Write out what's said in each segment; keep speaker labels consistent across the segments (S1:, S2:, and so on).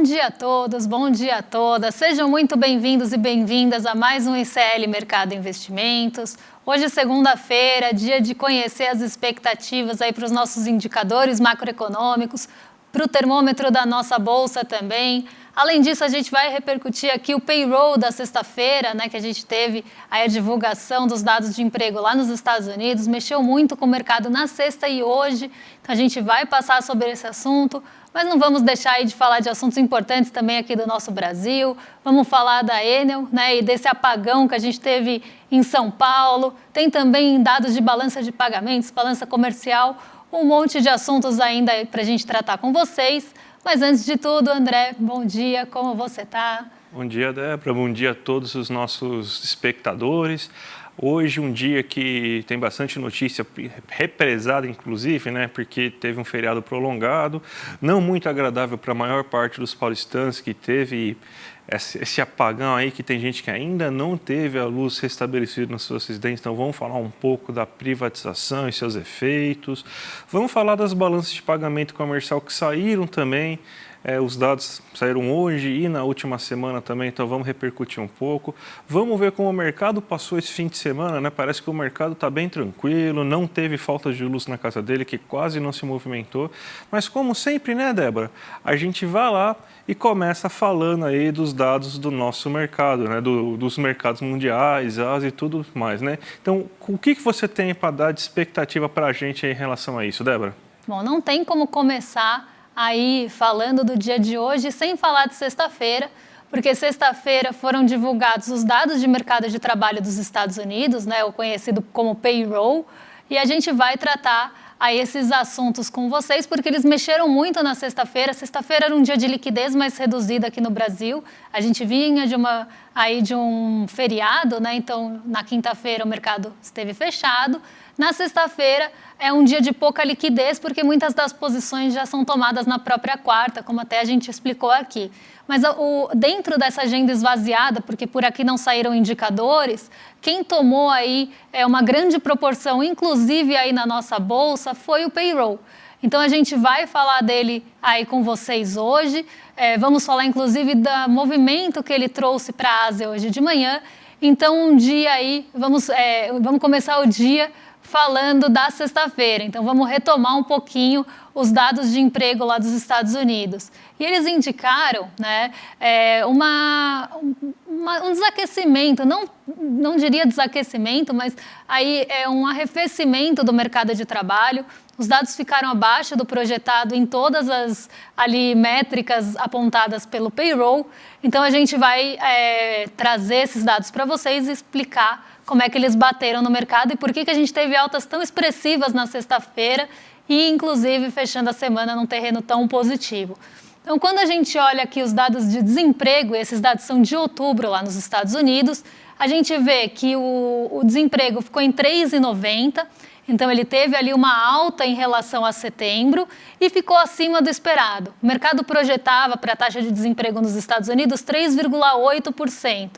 S1: dia a todos, bom dia a todas. Sejam muito bem-vindos e bem-vindas a mais um ICL Mercado Investimentos. Hoje, segunda-feira, dia de conhecer as expectativas aí para os nossos indicadores macroeconômicos, para o termômetro da nossa bolsa também. Além disso, a gente vai repercutir aqui o payroll da sexta-feira, né, que a gente teve aí a divulgação dos dados de emprego lá nos Estados Unidos, mexeu muito com o mercado na sexta e hoje, então a gente vai passar sobre esse assunto, mas não vamos deixar aí de falar de assuntos importantes também aqui do nosso Brasil. Vamos falar da Enel, né, e desse apagão que a gente teve em São Paulo. Tem também dados de balança de pagamentos, balança comercial, um monte de assuntos ainda para a gente tratar com vocês. Mas antes de tudo, André, bom dia, como você está?
S2: Bom dia, Débora, bom dia a todos os nossos espectadores. Hoje um dia que tem bastante notícia represada, inclusive, né, porque teve um feriado prolongado, não muito agradável para a maior parte dos paulistanos, que teve esse apagão aí, que tem gente que ainda não teve a luz restabelecida nas suas residências. Então vamos falar um pouco da privatização e seus efeitos, vamos falar das balanças de pagamento comercial que saíram também. Os dados saíram hoje e na última semana também, então vamos repercutir um pouco. Vamos ver como o mercado passou esse fim de semana, né? Parece que o mercado está bem tranquilo, não teve falta de luz na casa dele, que quase não se movimentou. Mas como sempre, né, Débora? A gente vai lá e começa falando aí dos dados do nosso mercado, né? Dos mercados mundiais, Ásia e tudo mais, né? Então, o que você tem para dar de expectativa para a gente aí em relação a isso, Débora?
S1: Bom, não tem como começar aí falando do dia de hoje sem falar de sexta-feira, porque sexta-feira foram divulgados os dados de mercado de trabalho dos Estados Unidos, né, o conhecido como payroll, e a gente vai tratar aí esses assuntos com vocês, porque eles mexeram muito na sexta-feira. Sexta-feira era um dia de liquidez mais reduzida aqui no Brasil. A gente vinha de um feriado, né? Então na quinta-feira o mercado esteve fechado. Na sexta-feira é um dia de pouca liquidez, porque muitas das posições já são tomadas na própria quarta, como até a gente explicou aqui. Mas dentro dessa agenda esvaziada, porque por aqui não saíram indicadores, quem tomou aí uma grande proporção, inclusive aí na nossa bolsa, foi o payroll. Então a gente vai falar dele aí com vocês hoje, vamos falar inclusive do movimento que ele trouxe para a Ásia hoje de manhã. Então um dia aí, vamos começar o dia falando da sexta-feira. Então, vamos retomar um pouquinho os dados de emprego lá dos Estados Unidos. E eles indicaram, né, um desaquecimento, não diria desaquecimento, mas aí um arrefecimento do mercado de trabalho. Os dados ficaram abaixo do projetado em todas as métricas apontadas pelo payroll. Então, a gente vai trazer esses dados para vocês e explicar como é que eles bateram no mercado e por que a gente teve altas tão expressivas na sexta-feira e, inclusive, fechando a semana num terreno tão positivo. Então, quando a gente olha aqui os dados de desemprego, esses dados são de outubro lá nos Estados Unidos, a gente vê que o desemprego ficou em 3,90, então ele teve ali uma alta em relação a setembro e ficou acima do esperado. O mercado projetava para a taxa de desemprego nos Estados Unidos 3,8%.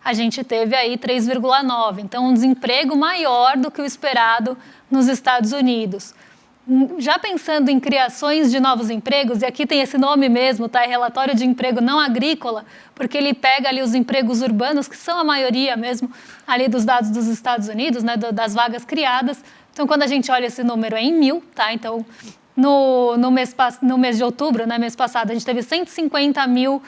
S1: A gente teve aí 3,9%, então um desemprego maior do que o esperado nos Estados Unidos. Já pensando em criações de novos empregos, e aqui tem esse nome mesmo, tá? É relatório de emprego não agrícola, porque ele pega ali os empregos urbanos, que são a maioria mesmo ali dos dados dos Estados Unidos, né, das vagas criadas. Então, quando a gente olha esse número é em 1.000, tá? Então, no mês de outubro, né, mês passado, a gente teve 150 mil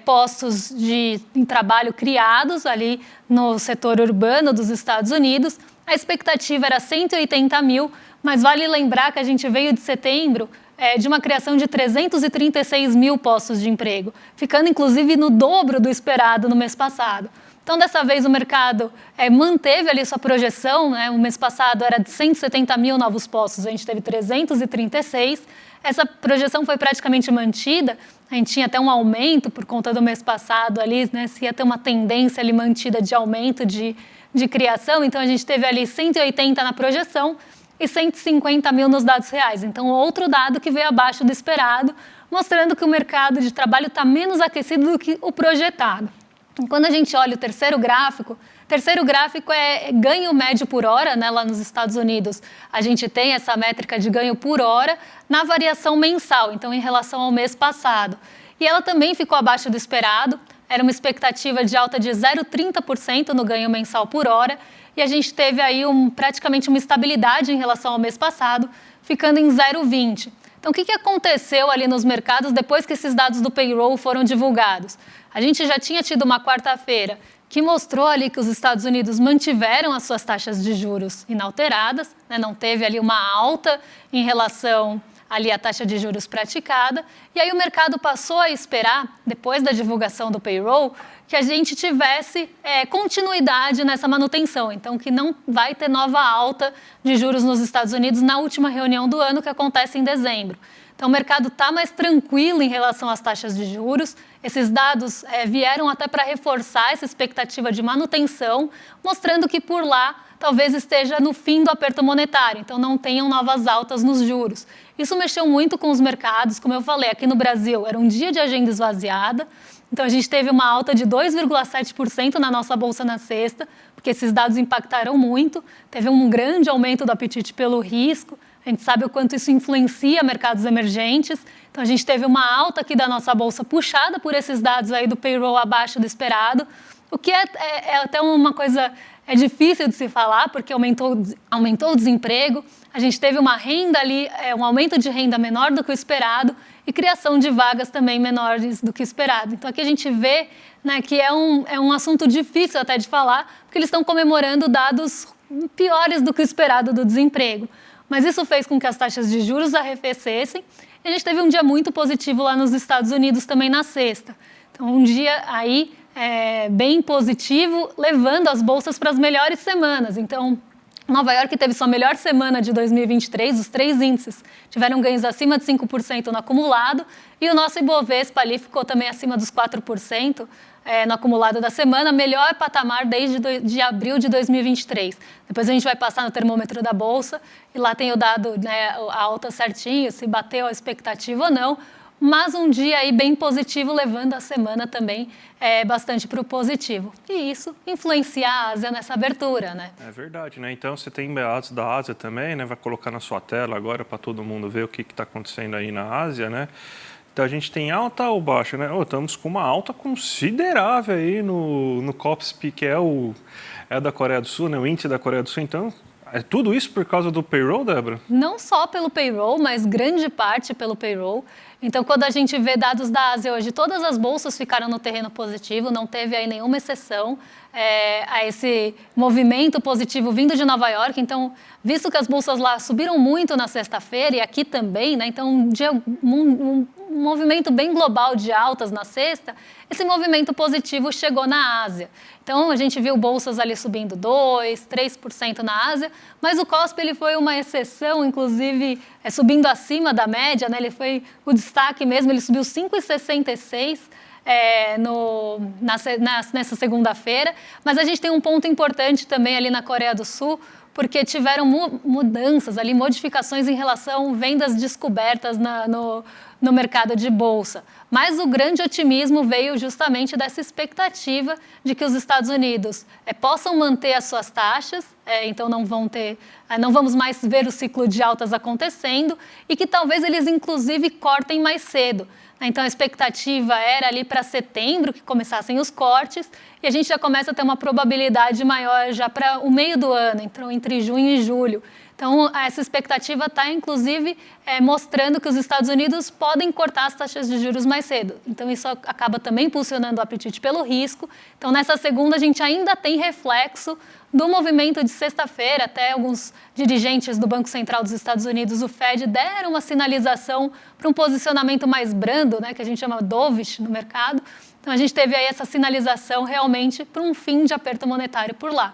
S1: postos em trabalho criados ali no setor urbano dos Estados Unidos. A expectativa era 180 mil, mas vale lembrar que a gente veio de setembro de uma criação de 336 mil postos de emprego, ficando inclusive no dobro do esperado no mês passado. Então, dessa vez, o mercado manteve ali sua projeção, né? O mês passado era de 170 mil novos postos, a gente teve 336. Essa projeção foi praticamente mantida, a gente tinha até um aumento por conta do mês passado ali, né? Se ia ter uma tendência ali mantida de aumento de criação, então a gente teve ali 180 na projeção e 150 mil nos dados reais. Então, outro dado que veio abaixo do esperado, mostrando que o mercado de trabalho está menos aquecido do que o projetado. Quando a gente olha o terceiro gráfico é ganho médio por hora, né? Lá nos Estados Unidos a gente tem essa métrica de ganho por hora na variação mensal, então em relação ao mês passado. e ela também ficou abaixo do esperado. Era uma expectativa de alta de 0,30% no ganho mensal por hora, e a gente teve aí praticamente uma estabilidade em relação ao mês passado, ficando em 0,20%. Então, o que aconteceu ali nos mercados depois que esses dados do payroll foram divulgados? A gente já tinha tido uma quarta-feira que mostrou ali que os Estados Unidos mantiveram as suas taxas de juros inalteradas, né? Não teve ali uma alta em relação ali à taxa de juros praticada, e aí o mercado passou a esperar, depois da divulgação do payroll, que a gente tivesse continuidade nessa manutenção, então que não vai ter nova alta de juros nos Estados Unidos na última reunião do ano, que acontece em dezembro. Então o mercado está mais tranquilo em relação às taxas de juros. Esses dados vieram até para reforçar essa expectativa de manutenção, mostrando que por lá talvez esteja no fim do aperto monetário, então não tenham novas altas nos juros. Isso mexeu muito com os mercados, como eu falei, aqui no Brasil era um dia de agenda esvaziada, então a gente teve uma alta de 2,7% na nossa bolsa na sexta, porque esses dados impactaram muito, teve um grande aumento do apetite pelo risco, a gente sabe o quanto isso influencia mercados emergentes, então a gente teve uma alta aqui da nossa bolsa puxada por esses dados aí do payroll abaixo do esperado, o que é até uma coisa difícil de se falar, porque aumentou o desemprego, a gente teve uma renda ali, um aumento de renda menor do que o esperado e criação de vagas também menores do que o esperado. Então aqui a gente vê, né, que é um assunto difícil até de falar, porque eles estão comemorando dados piores do que o esperado do desemprego. Mas isso fez com que as taxas de juros arrefecessem e a gente teve um dia muito positivo lá nos Estados Unidos também na sexta. Então um dia aí bem positivo, levando as bolsas para as melhores semanas. Então, Nova York teve sua melhor semana de 2023, os 3 índices tiveram ganhos acima de 5% no acumulado, e o nosso Ibovespa ali ficou também acima dos 4% no acumulado da semana, melhor patamar desde de abril de 2023. Depois a gente vai passar no termômetro da Bolsa, e lá tem o dado, né, a alta certinho, se bateu a expectativa ou não, mas um dia aí bem positivo, levando a semana também bastante para o positivo. E isso influencia a Ásia nessa abertura, né? É
S2: verdade, né? Então você tem dados da Ásia também, né? Vai colocar na sua tela agora para todo mundo ver o que está acontecendo aí na Ásia, né? Então a gente tem alta ou baixa, né? Estamos com uma alta considerável aí no KOSPI, que é da Coreia do Sul, né? O índice da Coreia do Sul, então. É tudo isso por causa do payroll, Débora?
S1: Não só pelo payroll, mas grande parte pelo payroll. Então, quando a gente vê dados da Ásia hoje, todas as bolsas ficaram no terreno positivo, não teve aí nenhuma exceção a esse movimento positivo vindo de Nova York. Então, visto que as bolsas lá subiram muito na sexta-feira e aqui também, né? Então, um movimento bem global de altas na sexta, esse movimento positivo chegou na Ásia. Então, a gente viu bolsas ali subindo 2%, 3% na Ásia, mas o KOSPI ele foi uma exceção, inclusive subindo acima da média, né? Ele foi o destaque mesmo, ele subiu 5,66% nessa segunda-feira, mas a gente tem um ponto importante também ali na Coreia do Sul, porque tiveram mudanças ali, modificações em relação a vendas descobertas no mercado de bolsa. Mas o grande otimismo veio justamente dessa expectativa de que os Estados Unidos possam manter as suas taxas, então não vamos mais ver o ciclo de altas acontecendo, e que talvez eles inclusive cortem mais cedo. Então a expectativa era ali para setembro que começassem os cortes, e a gente já começa a ter uma probabilidade maior já para o meio do ano, então entre junho e julho. Então, essa expectativa está, inclusive, mostrando que os Estados Unidos podem cortar as taxas de juros mais cedo. Então, isso acaba também impulsionando o apetite pelo risco. Então, nessa segunda, a gente ainda tem reflexo do movimento de sexta-feira. Até alguns dirigentes do Banco Central dos Estados Unidos, o Fed, deram uma sinalização para um posicionamento mais brando, né, que a gente chama dovish no mercado. Então, a gente teve aí essa sinalização realmente para um fim de aperto monetário por lá.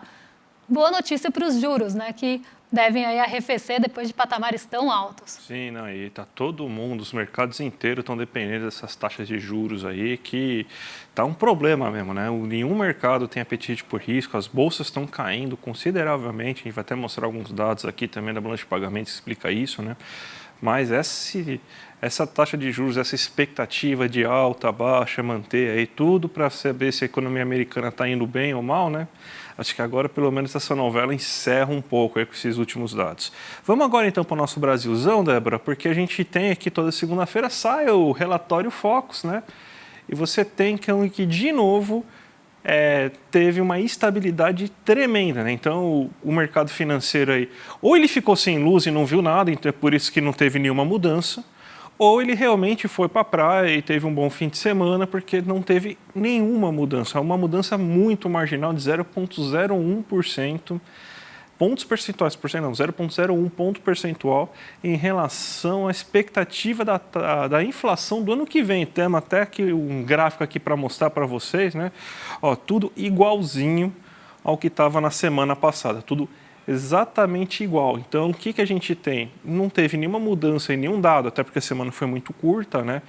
S1: Boa notícia para os juros, né, que devem aí arrefecer depois de patamares tão altos.
S2: Sim, não, e tá todo mundo, os mercados inteiros estão dependendo dessas taxas de juros aí, que tá um problema mesmo, né? Nenhum mercado tem apetite por risco, as bolsas estão caindo consideravelmente, a gente vai até mostrar alguns dados aqui também da balança de pagamentos que explica isso, né? Mas essa taxa de juros, essa expectativa de alta, baixa, manter aí tudo para saber se a economia americana está indo bem ou mal, né? Acho que agora, pelo menos, essa novela encerra um pouco aí com esses últimos dados. Vamos agora, então, para o nosso Brasilzão, Débora, porque a gente tem aqui toda segunda-feira sai o relatório Focus, né? E você tem que de novo, teve uma instabilidade tremenda, né? Então, o mercado financeiro aí, ou ele ficou sem luz e não viu nada, então é por isso que não teve nenhuma mudança, ou ele realmente foi para a praia e teve um bom fim de semana, porque não teve nenhuma mudança. Uma mudança muito marginal de 0,01%, pontos percentuais, 0,01 ponto percentual em relação à expectativa da inflação do ano que vem. Temos até aqui um gráfico aqui para mostrar para vocês, né? Ó, tudo igualzinho ao que estava na semana passada, tudo exatamente igual. Então, o que a gente tem? Não teve nenhuma mudança em nenhum dado, até porque a semana foi muito curta, né?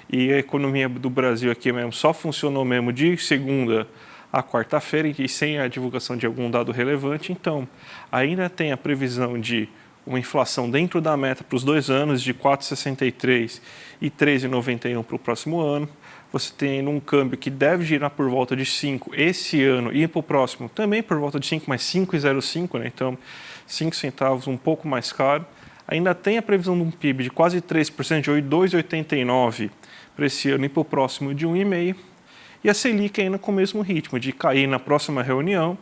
S2: E a economia do Brasil aqui mesmo só funcionou mesmo de segunda a quarta-feira e sem a divulgação de algum dado relevante. Então, ainda tem a previsão de uma inflação dentro da meta para os 2 anos de 4,63 e 13,91 para o próximo ano. Você tem um câmbio que deve girar por volta de 5 esse ano e para o próximo também por volta de 5, mas 5,05, né? Então 5 centavos um pouco mais caro. Ainda tem a previsão de um PIB de quase 3%, de 2,89 para esse ano e para o próximo de 1,5. E a Selic ainda com o mesmo ritmo, de cair na próxima reunião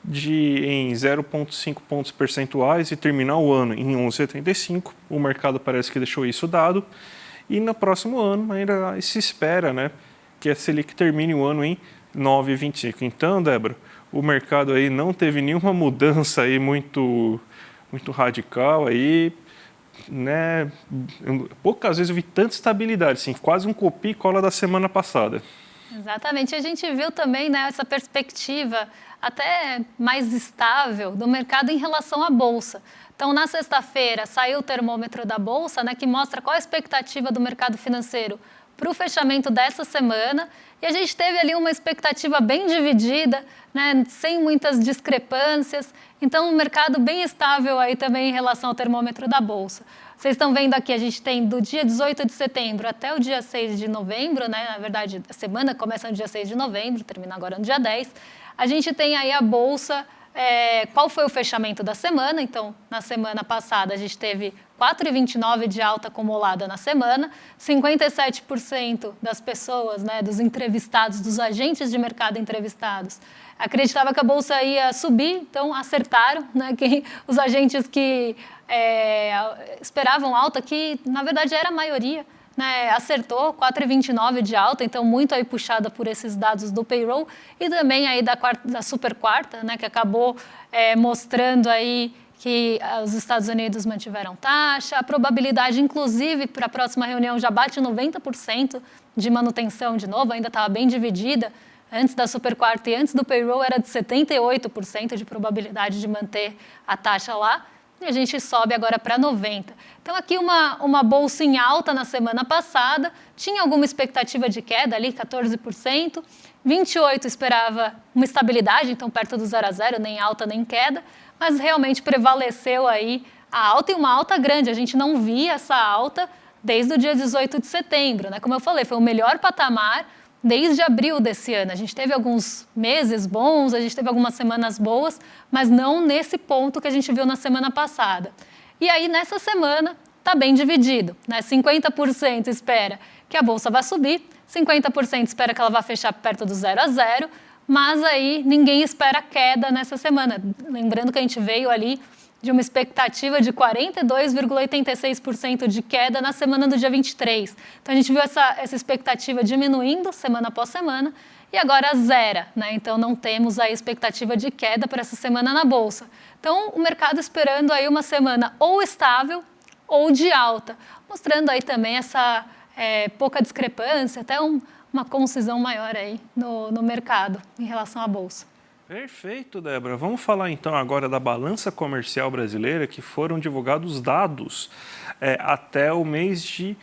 S2: em 0,5 pontos percentuais e terminar o ano em 11,75. O mercado parece que deixou isso dado. E no próximo ano ainda se espera, né, que a Selic termine o ano em 9,25. Então, Débora, o mercado aí não teve nenhuma mudança aí muito radical aí, né? Poucas vezes eu vi tanta estabilidade, assim, quase um copia e cola da semana passada.
S1: Exatamente. A gente viu também, né, essa perspectiva até mais estável do mercado em relação à Bolsa. Então, na sexta-feira, saiu o termômetro da Bolsa, né, que mostra qual a expectativa do mercado financeiro para o fechamento dessa semana. E a gente teve ali uma expectativa bem dividida, né, sem muitas discrepâncias. Então, um mercado bem estável aí também em relação ao termômetro da Bolsa. Vocês estão vendo aqui, a gente tem do dia 18 de setembro até o dia 6 de novembro, né? Na verdade, a semana começa no dia 6 de novembro, termina agora no dia 10. A gente tem aí a Bolsa, qual foi o fechamento da semana. Então, na semana passada, a gente teve 4,29 de alta acumulada na semana, 57% das pessoas, né, dos entrevistados, dos agentes de mercado entrevistados, acreditava que a Bolsa ia subir, então acertaram, né, os agentes que esperavam alta, que na verdade era a maioria, né, acertou 4,29 de alta, então muito aí puxada por esses dados do payroll e também aí da super quarta, né, que acabou mostrando aí que os Estados Unidos mantiveram taxa, a probabilidade, inclusive, para a próxima reunião já bate 90% de manutenção de novo, ainda estava bem dividida, antes da super quarta e antes do payroll era de 78% de probabilidade de manter a taxa lá, e a gente sobe agora para 90%. Então, aqui uma bolsa em alta na semana passada, tinha alguma expectativa de queda ali, 14%, 28% esperava uma estabilidade, então perto do 0 a 0, nem alta nem queda, mas realmente prevaleceu aí a alta e uma alta grande. A gente não via essa alta desde o dia 18 de setembro, né? Como eu falei, foi o melhor patamar desde abril desse ano. A gente teve alguns meses bons, a gente teve algumas semanas boas, mas não nesse ponto que a gente viu na semana passada. E aí, nessa semana, está bem dividido, né? 50% espera que a Bolsa vai subir, 50% espera que ela vá fechar perto do 0 a 0, mas aí ninguém espera queda nessa semana. Lembrando que a gente veio ali de uma expectativa de 42,86% de queda na semana do dia 23. Então, a gente viu essa expectativa diminuindo semana após semana e agora zera, né? Então, não temos a expectativa de queda para essa semana na Bolsa. Então, o mercado esperando aí uma semana ou estável ou de alta, mostrando aí também essa pouca discrepância, até uma concisão maior aí no mercado em relação à Bolsa.
S2: Perfeito, Débora. Vamos falar então agora da balança comercial brasileira, que foram divulgados dados até o mês de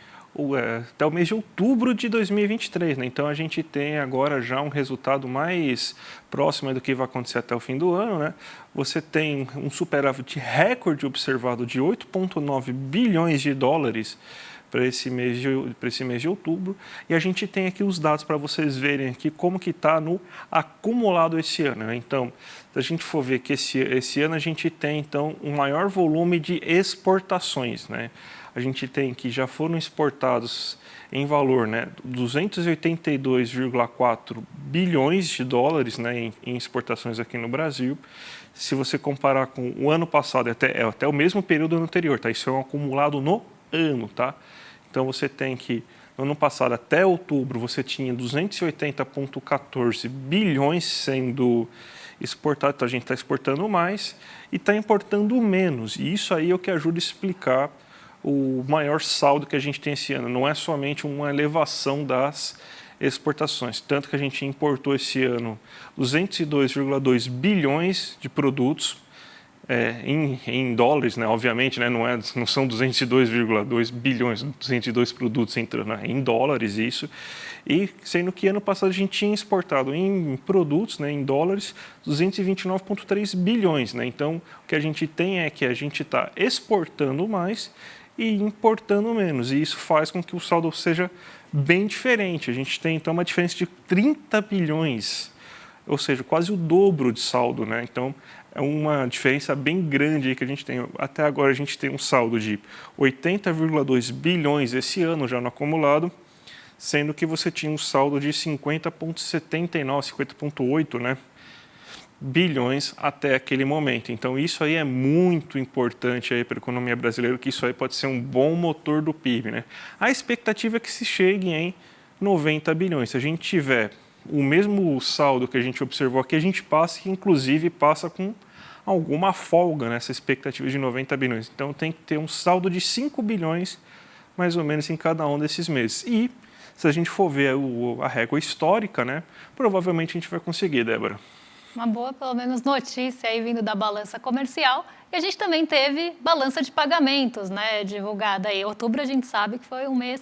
S2: outubro de 2023. Né? Então a gente tem agora já um resultado mais próximo do que vai acontecer até o fim do ano. Né? Você tem um superávit recorde observado de 8,9 bilhões de dólares para esse mês de outubro. E a gente tem aqui os dados para vocês verem aqui como que está no acumulado esse ano, né? Então, se a gente for ver que esse ano a gente tem, então, um maior volume de exportações, né? A gente tem que já foram exportados em valor, né, 282,4 bilhões de dólares, né, em exportações aqui no Brasil. Se você comparar com o ano passado, até o mesmo período anterior, tá? Isso é um acumulado no ano, tá? Então você tem que, no ano passado, até outubro, você tinha 280,14 bilhões sendo exportado, então a gente está exportando mais e está importando menos. E isso aí é o que ajuda a explicar o maior saldo que a gente tem esse ano. Não é somente uma elevação das exportações, tanto que a gente importou esse ano 202,2 bilhões de produtos em dólares, né? Obviamente, né? Não são 202,2 bilhões, 202 produtos entrando, né? Em dólares isso, e sendo que ano passado a gente tinha exportado em produtos, né? Em dólares, 229,3 bilhões, né? Então, o que a gente tem é que a gente está exportando mais e importando menos, e isso faz com que o saldo seja bem diferente. A gente tem, então, uma diferença de 30 bilhões, ou seja, quase o dobro de saldo, né? Então, é uma diferença bem grande aí que a gente tem. Até agora a gente tem um saldo de 80,2 bilhões esse ano já no acumulado, sendo que você tinha um saldo de 50,79, 50,8, né, bilhões até aquele momento. Então, isso aí é muito importante aí para a economia brasileira, que isso aí pode ser um bom motor do PIB, né? A expectativa é que se chegue em 90 bilhões. Se a gente tiver o mesmo saldo que a gente observou aqui, a gente passa, inclusive passa com alguma folga nessa expectativa de 90 bilhões. Então, tem que ter um saldo de 5 bilhões, mais ou menos, em cada um desses meses. E, se a gente for ver a régua histórica, né, provavelmente a gente vai conseguir, Débora.
S1: Uma boa, pelo menos, notícia aí vindo da balança comercial. E a gente também teve balança de pagamentos, né, divulgada aí. Outubro a gente sabe que foi um mês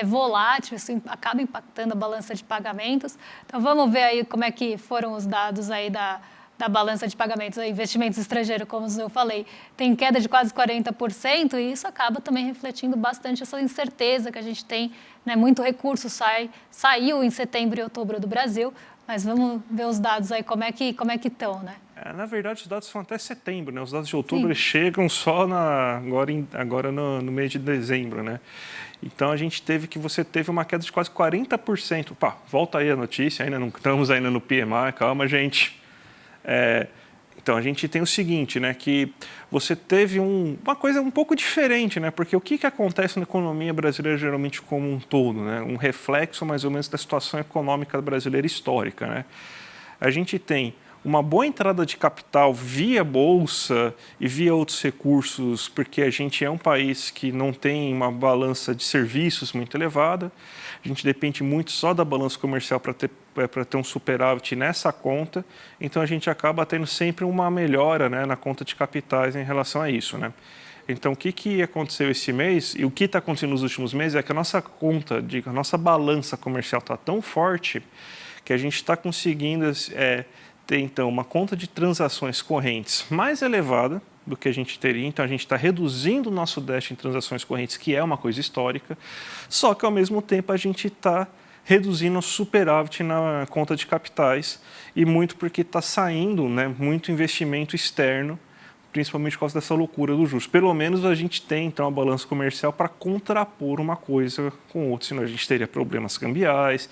S1: volátil, isso acaba impactando a balança de pagamentos. Então vamos ver aí como é que foram os dados aí da balança de pagamentos. Investimentos estrangeiros, como eu falei, tem queda de quase 40% e isso acaba também refletindo bastante essa incerteza que a gente tem, né? Muito recurso saiu em setembro e outubro do Brasil. Mas vamos ver os dados aí, como é que estão, né?
S2: Na verdade, os dados são até setembro, né? Os dados de outubro chegam só agora no mês de dezembro, né? Então, você teve uma queda de quase 40%. Pá, volta aí a notícia, ainda não estamos ainda no PMI, calma, gente. Então, a gente tem o seguinte, né, que você teve uma coisa um pouco diferente, né, porque o que acontece na economia brasileira geralmente como um todo, né, um reflexo mais ou menos da situação econômica brasileira histórica, né. A gente tem uma boa entrada de capital via bolsa e via outros recursos, porque a gente é um país que não tem uma balança de serviços muito elevada, a gente depende muito só da balança comercial para ter um superávit nessa conta, então a gente acaba tendo sempre uma melhora, né, na conta de capitais em relação a isso, né? Então, o que aconteceu esse mês e o que está acontecendo nos últimos meses é que a nossa balança comercial está tão forte que a gente está conseguindo ter, então, uma conta de transações correntes mais elevada do que a gente teria. Então, a gente está reduzindo o nosso déficit em transações correntes, que é uma coisa histórica, só que, ao mesmo tempo, a gente está reduzindo o superávit na conta de capitais, e muito porque está saindo, né, muito investimento externo, principalmente por causa dessa loucura dos juros. Pelo menos a gente tem, então, a balança comercial para contrapor uma coisa com outra, senão a gente teria problemas cambiais,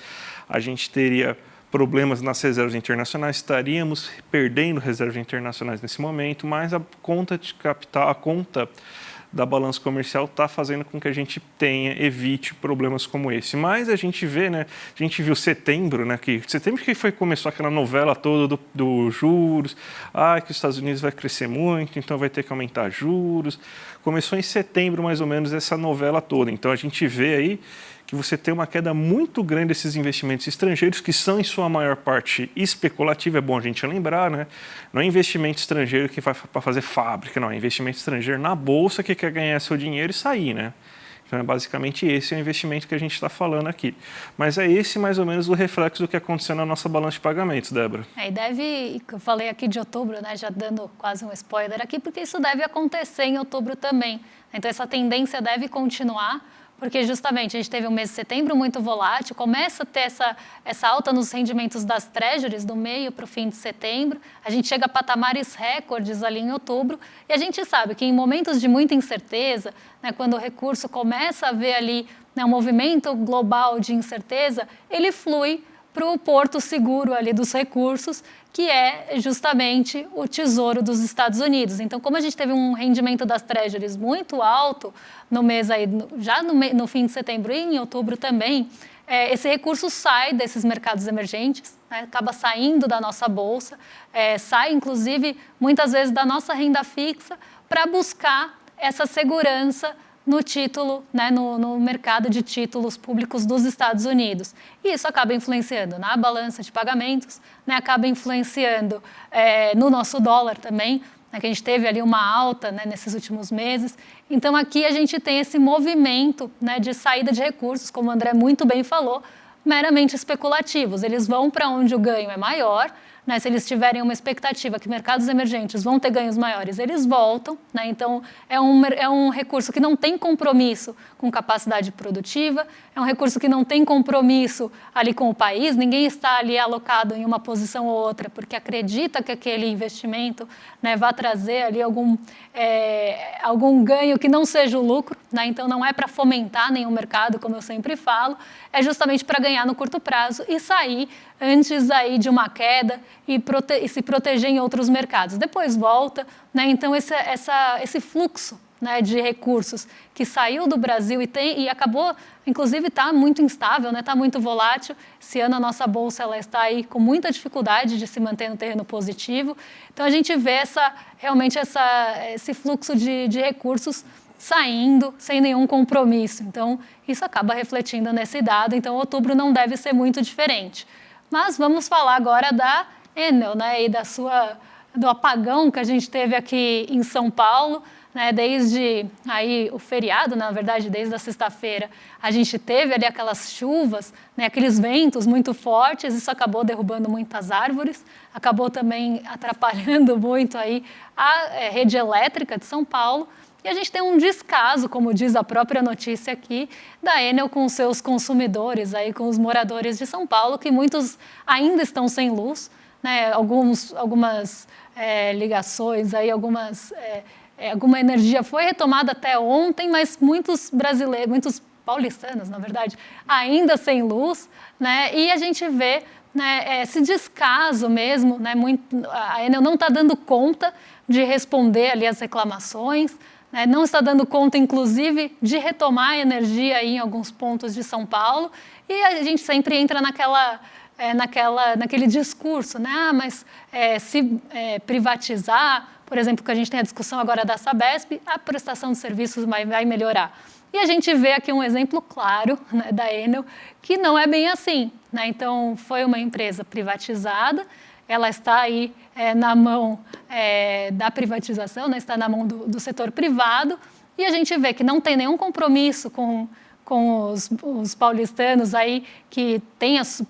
S2: a gente teria problemas nas reservas internacionais, estaríamos perdendo reservas internacionais nesse momento, mas a conta de capital, a conta da balança comercial está fazendo com que a gente evite problemas como esse. Mas a gente vê, né? A gente viu setembro, né? Setembro que começou aquela novela toda do juros, que os Estados Unidos vai crescer muito, então vai ter que aumentar juros. Começou em setembro, mais ou menos, essa novela toda. Então a gente vê aí que você tem uma queda muito grande desses investimentos estrangeiros, que são, em sua maior parte, especulativa. É bom a gente lembrar, né? Não é investimento estrangeiro que vai para fazer fábrica, não. É investimento estrangeiro na bolsa que quer ganhar seu dinheiro e sair, né? Então, basicamente, esse é o investimento que a gente está falando aqui. Mas é esse, mais ou menos, o reflexo do que aconteceu na nossa balança de pagamentos, Débora.
S1: Eu falei aqui de outubro, né? Já dando quase um spoiler aqui, porque isso deve acontecer em outubro também. Então, essa tendência deve continuar, porque justamente a gente teve um mês de setembro muito volátil, começa a ter essa alta nos rendimentos das treasuries do meio para o fim de setembro, a gente chega a patamares recordes ali em outubro, e a gente sabe que em momentos de muita incerteza, né, quando o recurso começa a ver ali, né, um movimento global de incerteza, ele flui para o porto seguro ali dos recursos, que é justamente o Tesouro dos Estados Unidos. Então, como a gente teve um rendimento das treasuries muito alto no mês aí, já no fim de setembro e em outubro também, esse recurso sai desses mercados emergentes, né, acaba saindo da nossa bolsa, sai inclusive muitas vezes da nossa renda fixa para buscar essa segurança no título, né, no mercado de títulos públicos dos Estados Unidos. E isso acaba influenciando na balança de pagamentos, né, acaba influenciando no nosso dólar também, né, que a gente teve ali uma alta, né, nesses últimos meses. Então, aqui a gente tem esse movimento, né, de saída de recursos, como o André muito bem falou, meramente especulativos. Eles vão para onde o ganho é maior, né, se eles tiverem uma expectativa que mercados emergentes vão ter ganhos maiores, eles voltam, né, então é um recurso que não tem compromisso com capacidade produtiva, é um recurso que não tem compromisso ali com o país, ninguém está ali alocado em uma posição ou outra porque acredita que aquele investimento, né, vai trazer ali algum ganho que não seja o lucro, né, então não é para fomentar nenhum mercado, como eu sempre falo, é justamente para ganhar no curto prazo e sair antes aí de uma queda e se proteger em outros mercados. Depois volta, né? Então esse fluxo, né, de recursos que saiu do Brasil e acabou, inclusive está muito instável, né, está muito volátil. Esse ano a nossa bolsa ela está aí com muita dificuldade de se manter no terreno positivo. Então a gente vê realmente esse fluxo de recursos saindo sem nenhum compromisso. Então isso acaba refletindo nesse dado. Então outubro não deve ser muito diferente. Mas vamos falar agora da Enel, né, e do apagão que a gente teve aqui em São Paulo, né, desde aí o feriado, na verdade, desde a sexta-feira, a gente teve ali aquelas chuvas, né, aqueles ventos muito fortes, isso acabou derrubando muitas árvores, acabou também atrapalhando muito aí a rede elétrica de São Paulo. E a gente tem um descaso, como diz a própria notícia aqui, da Enel com os seus consumidores, aí, com os moradores de São Paulo, que muitos ainda estão sem luz, né? Algumas ligações, aí, alguma energia foi retomada até ontem, mas muitos brasileiros, muitos paulistanos, na verdade, ainda sem luz, né? E a gente vê, né, esse descaso mesmo, né? A Enel não está dando conta de responder ali as reclamações, não está dando conta, inclusive, de retomar a energia aí em alguns pontos de São Paulo, e a gente sempre entra naquele discurso, né? Mas se privatizar, por exemplo, que a gente tem a discussão agora da Sabesp, a prestação de serviços vai melhorar. E a gente vê aqui um exemplo claro, né, da Enel, que não é bem assim, né? Então, foi uma empresa privatizada, ela está aí na mão da privatização, né? Está na mão do setor privado, e a gente vê que não tem nenhum compromisso com os paulistanos aí que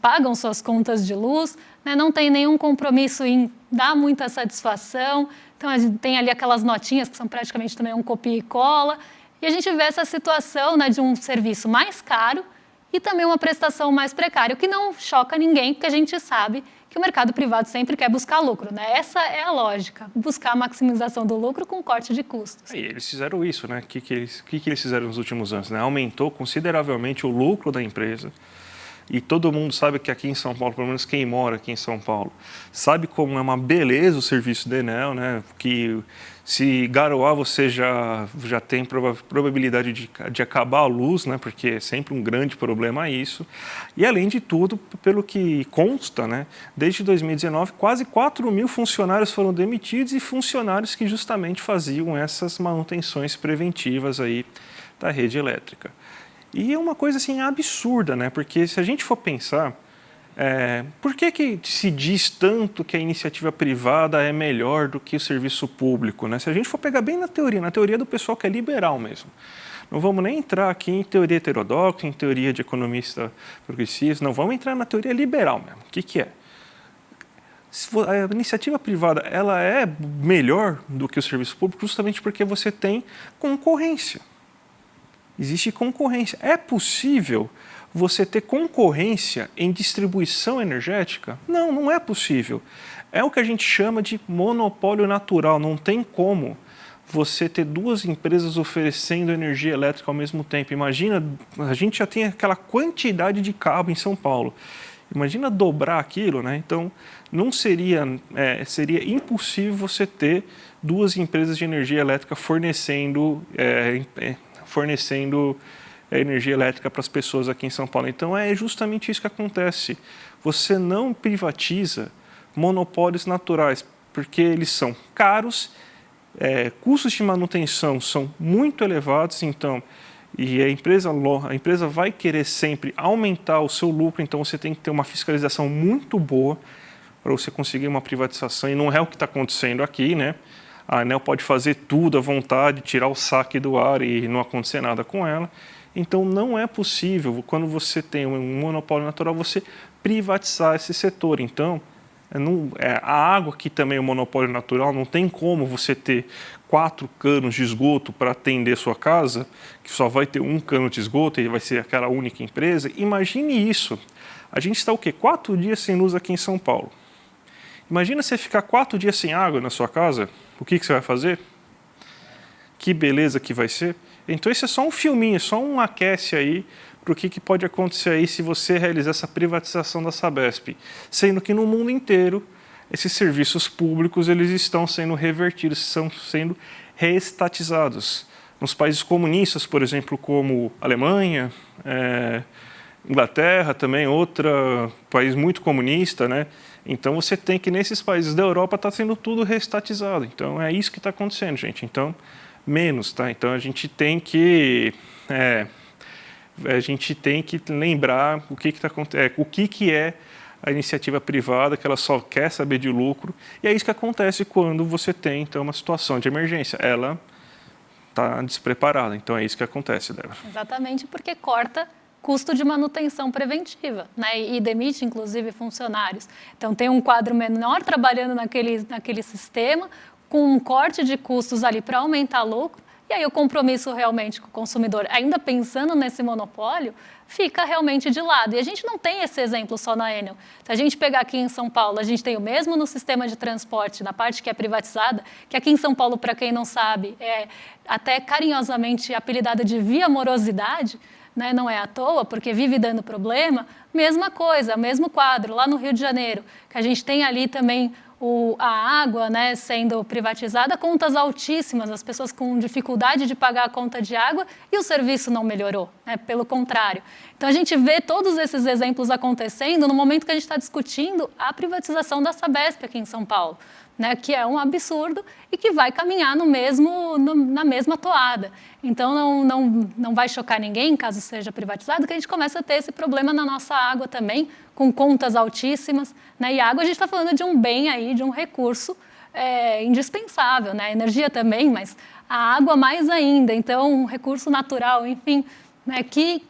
S1: pagam suas contas de luz, né? Não tem nenhum compromisso em dar muita satisfação, então a gente tem ali aquelas notinhas que são praticamente também um copia e cola, e a gente vê essa situação, né, de um serviço mais caro e também uma prestação mais precária, o que não choca ninguém, porque a gente sabe que o mercado privado sempre quer buscar lucro, né? Essa é a lógica, buscar a maximização do lucro com corte de custos.
S2: E eles fizeram isso, né? O que eles fizeram nos últimos anos? Né? Aumentou consideravelmente o lucro da empresa. E todo mundo sabe que aqui em São Paulo, pelo menos quem mora aqui em São Paulo, sabe como é uma beleza o serviço da Enel, né? Que se garoar você já tem probabilidade de acabar a luz, né? Porque é sempre um grande problema isso. E além de tudo, pelo que consta, né? Desde 2019, quase 4 mil funcionários foram demitidos e funcionários que justamente faziam essas manutenções preventivas aí da rede elétrica. E é uma coisa assim absurda, né? Porque se a gente for pensar, por que se diz tanto que a iniciativa privada é melhor do que o serviço público, né? Se a gente for pegar bem na teoria do pessoal que é liberal mesmo. Não vamos nem entrar aqui em teoria heterodoxa, em teoria de economista progressista, não, vamos entrar na teoria liberal mesmo. O que é? A iniciativa privada ela é melhor do que o serviço público justamente porque você tem concorrência. Existe concorrência. É possível você ter concorrência em distribuição energética? Não, não é possível. É o que a gente chama de monopólio natural. Não tem como você ter duas empresas oferecendo energia elétrica ao mesmo tempo. Imagina, a gente já tem aquela quantidade de cabo em São Paulo. Imagina dobrar aquilo, né? Então, não seria, seria impossível você ter duas empresas de energia elétrica fornecendo energia elétrica para as pessoas aqui em São Paulo. Então, é justamente isso que acontece. Você não privatiza monopólios naturais, porque eles são caros, custos de manutenção são muito elevados, então, e a empresa vai querer sempre aumentar o seu lucro, então você tem que ter uma fiscalização muito boa para você conseguir uma privatização, e não é o que está acontecendo aqui, né? A ANEEL pode fazer tudo à vontade, tirar o saque do ar e não acontecer nada com ela. Então, não é possível, quando você tem um monopólio natural, você privatizar esse setor. Então, a água, que também é um monopólio natural, não tem como você ter 4 canos de esgoto para atender sua casa, que só vai ter um cano de esgoto e vai ser aquela única empresa. Imagine isso. A gente está o quê? 4 dias sem luz aqui em São Paulo. Imagina você ficar 4 dias sem água na sua casa, o que você vai fazer? Que beleza que vai ser. Então, esse é só um filminho, só um aquece aí para o que pode acontecer aí se você realizar essa privatização da Sabesp. Sendo que no mundo inteiro, esses serviços públicos eles estão sendo revertidos, estão sendo reestatizados. Nos países comunistas, por exemplo, como Alemanha, Inglaterra também, outro país muito comunista, né? Então, você tem que, nesses países da Europa, está sendo tudo reestatizado. Então, é isso que está acontecendo, gente. Então, menos, tá? Então, a gente tem que lembrar o que está acontecendo, o que é a iniciativa privada, que ela só quer saber de lucro. E é isso que acontece quando você tem, então, uma situação de emergência. Ela está despreparada. Então, é isso que acontece, Débora.
S1: Exatamente, porque corta custo de manutenção preventiva, né? E demite, inclusive, funcionários. Então, tem um quadro menor trabalhando naquele sistema, com um corte de custos ali para aumentar lucro, e aí o compromisso realmente com o consumidor, ainda pensando nesse monopólio, fica realmente de lado. E a gente não tem esse exemplo só na Enel. Se a gente pegar aqui em São Paulo, a gente tem o mesmo no sistema de transporte, na parte que é privatizada, que aqui em São Paulo, para quem não sabe, é até carinhosamente apelidada de via morosidade, né? Não é à toa, porque vive dando problema. Mesma coisa, mesmo quadro, lá no Rio de Janeiro, que a gente tem ali também a água, né, sendo privatizada, contas altíssimas, as pessoas com dificuldade de pagar a conta de água e o serviço não melhorou, né, pelo contrário. Então, a gente vê todos esses exemplos acontecendo no momento que a gente está discutindo a privatização da Sabesp aqui em São Paulo, né, que é um absurdo e que vai caminhar na mesma toada. Então, não vai chocar ninguém, caso seja privatizado, que a gente começa a ter esse problema na nossa água também, com contas altíssimas, né? E a água, a gente está falando de um bem aí, de um recurso indispensável, né? A energia também, mas a água mais ainda. Então, um recurso natural, enfim, né? Que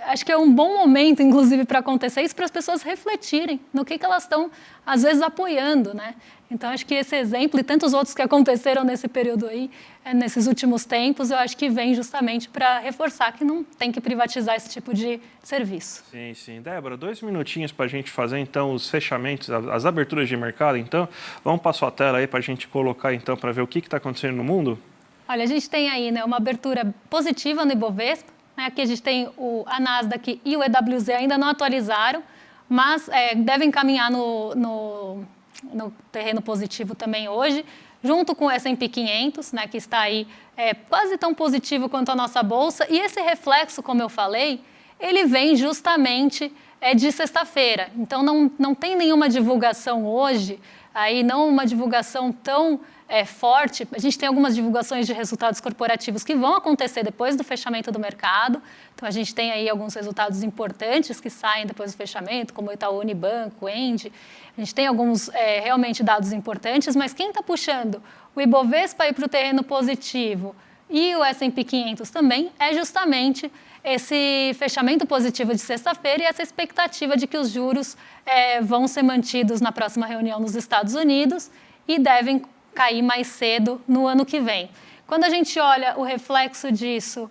S1: acho que é um bom momento, inclusive, para acontecer isso, para as pessoas refletirem no que elas estão, às vezes, apoiando, né? Então, acho que esse exemplo e tantos outros que aconteceram nesse período aí, nesses últimos tempos, eu acho que vem justamente para reforçar que não tem que privatizar esse tipo de serviço.
S2: Sim, sim. Débora, 2 minutinhos para a gente fazer, então, os fechamentos, as aberturas de mercado, então. Vamos para a sua tela aí para a gente colocar, então, para ver o que está acontecendo no mundo?
S1: Olha, a gente tem aí, né, uma abertura positiva no Ibovespa, né? Aqui a gente tem a Nasdaq e o EWZ ainda não atualizaram, mas devem caminhar no terreno positivo também hoje, junto com o S&P 500, né, que está aí quase tão positivo quanto a nossa bolsa. E esse reflexo, como eu falei, ele vem justamente de sexta-feira. Então, não tem nenhuma divulgação hoje, aí não uma divulgação tão forte. A gente tem algumas divulgações de resultados corporativos que vão acontecer depois do fechamento do mercado. Então, a gente tem aí alguns resultados importantes que saem depois do fechamento, como o Itaú Unibanco, Engie. A gente tem alguns realmente dados importantes, mas quem está puxando o Ibovespa para o terreno positivo e o S&P 500 também é justamente esse fechamento positivo de sexta-feira e essa expectativa de que os juros vão ser mantidos na próxima reunião nos Estados Unidos e devem cair mais cedo no ano que vem. Quando a gente olha o reflexo disso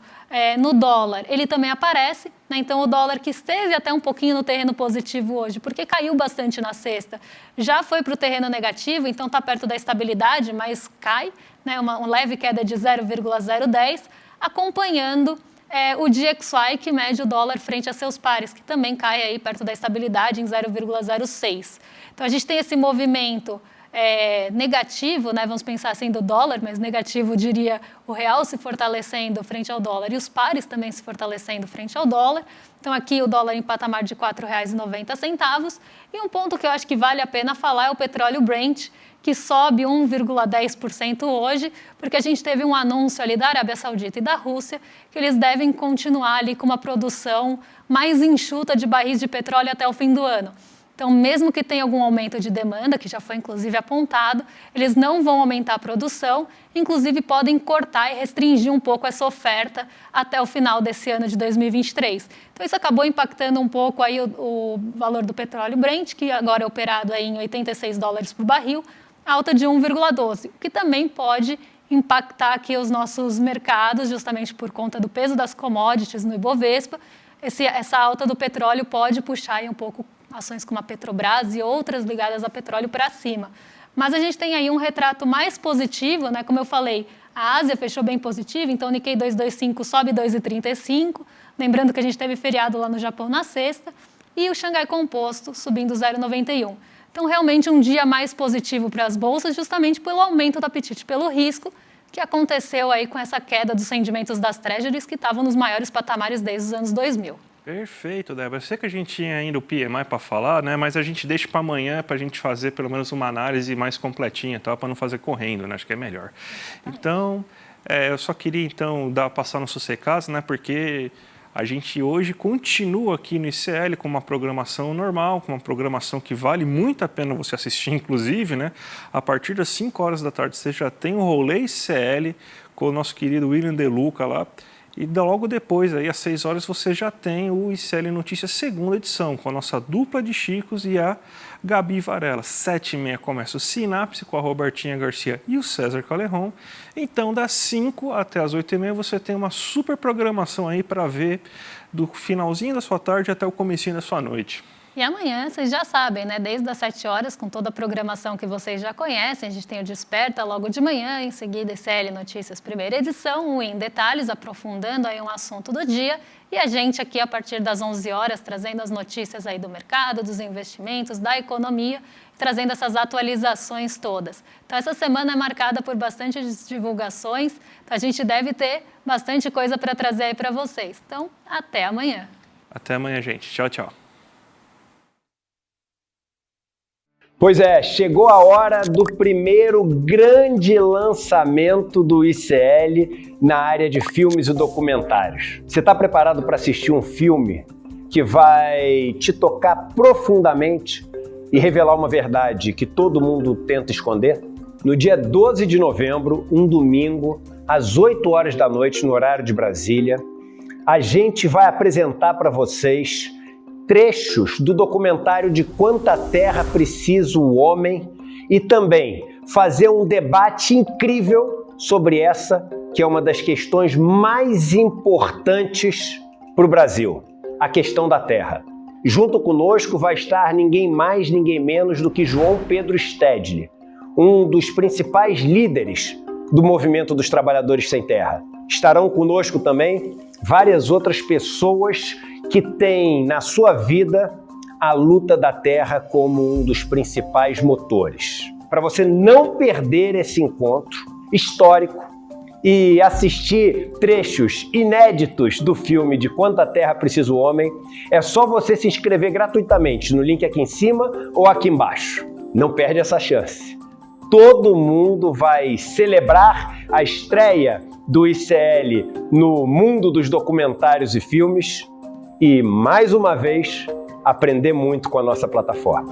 S1: no dólar, ele também aparece, né? Então o dólar que esteve até um pouquinho no terreno positivo hoje, porque caiu bastante na sexta, já foi para o terreno negativo, então está perto da estabilidade, mas cai, né? Uma leve queda de 0,010, acompanhando o DXY, que mede o dólar frente a seus pares, que também cai aí perto da estabilidade em 0,06. Então a gente tem esse movimento negativo, né, vamos pensar assim do dólar, mas negativo diria o real se fortalecendo frente ao dólar e os pares também se fortalecendo frente ao dólar. Então aqui o dólar em patamar de R$ 4,90. E um ponto que eu acho que vale a pena falar é o petróleo Brent, que sobe 1,10% hoje, porque a gente teve um anúncio ali da Arábia Saudita e da Rússia que eles devem continuar ali com uma produção mais enxuta de barris de petróleo até o fim do ano. Então, mesmo que tenha algum aumento de demanda, que já foi inclusive apontado, eles não vão aumentar a produção, inclusive podem cortar e restringir um pouco essa oferta até o final desse ano de 2023. Então, isso acabou impactando um pouco aí o valor do petróleo Brent, que agora é operado aí em $86 por barril, alta de 1,12, o que também pode impactar aqui os nossos mercados, justamente por conta do peso das commodities no Ibovespa. Essa alta do petróleo pode puxar aí um pouco ações como a Petrobras e outras ligadas a petróleo para cima. Mas a gente tem aí um retrato mais positivo, né? Como eu falei, a Ásia fechou bem positiva, então o Nikkei 225 sobe 2,35, lembrando que a gente teve feriado lá no Japão na sexta, e o Xangai Composto subindo 0,91. Então, realmente um dia mais positivo para as bolsas, justamente pelo aumento do apetite pelo risco, que aconteceu aí com essa queda dos rendimentos das treasuries, que estavam nos maiores patamares desde os anos 2000.
S2: Perfeito, Débora. Eu sei que a gente tinha ainda o PMI para falar, né? Mas a gente deixa para amanhã para a gente fazer pelo menos uma análise mais completinha, tá? Para não fazer correndo, né? Acho que é melhor. Então, eu só queria então passar no Sossecasa, né? Porque a gente hoje continua aqui no ICL com uma programação normal, com uma programação que vale muito a pena você assistir, inclusive, né? A partir das 5 horas da tarde você já tem o rolê ICL com o nosso querido William De Luca lá. E logo depois, aí, às 6 horas, você já tem o ICL Notícias segunda edição, com a nossa dupla de Chicos e a Gabi Varela. 7h30 começa o Sinapse com a Robertinha Garcia e o César Calerron. Então, das 5 até as 8h30, você tem uma super programação aí para ver do finalzinho da sua tarde até o comecinho da sua noite.
S1: E amanhã, vocês já sabem, né? Desde as 7 horas, com toda a programação que vocês já conhecem, a gente tem o Desperta logo de manhã, em seguida ICL Notícias, primeira edição, o Em Detalhes, aprofundando aí um assunto do dia, e a gente aqui a partir das 11 horas, trazendo as notícias aí do mercado, dos investimentos, da economia, trazendo essas atualizações todas. Então, essa semana é marcada por bastante divulgações, então a gente deve ter bastante coisa para trazer aí para vocês. Então, até amanhã.
S2: Até amanhã, gente. Tchau, tchau.
S3: Pois é, chegou a hora do primeiro grande lançamento do ICL na área de filmes e documentários. Você está preparado para assistir um filme que vai te tocar profundamente e revelar uma verdade que todo mundo tenta esconder? No dia 12 de novembro, um domingo, às 8 horas da noite, no horário de Brasília, a gente vai apresentar para vocês trechos do documentário De Quanta Terra Precisa o Homem e também fazer um debate incrível sobre essa, que é uma das questões mais importantes para o Brasil, a questão da terra. Junto conosco vai estar ninguém mais, ninguém menos do que João Pedro Stedley, um dos principais líderes do movimento dos trabalhadores sem terra. Estarão conosco também várias outras pessoas que têm na sua vida a luta da terra como um dos principais motores. Para você não perder esse encontro histórico e assistir trechos inéditos do filme De Quanta Terra Precisa o Homem, é só você se inscrever gratuitamente no link aqui em cima ou aqui embaixo. Não perde essa chance. Todo mundo vai celebrar a estreia do ICL no mundo dos documentários e filmes e, mais uma vez, aprender muito com a nossa plataforma.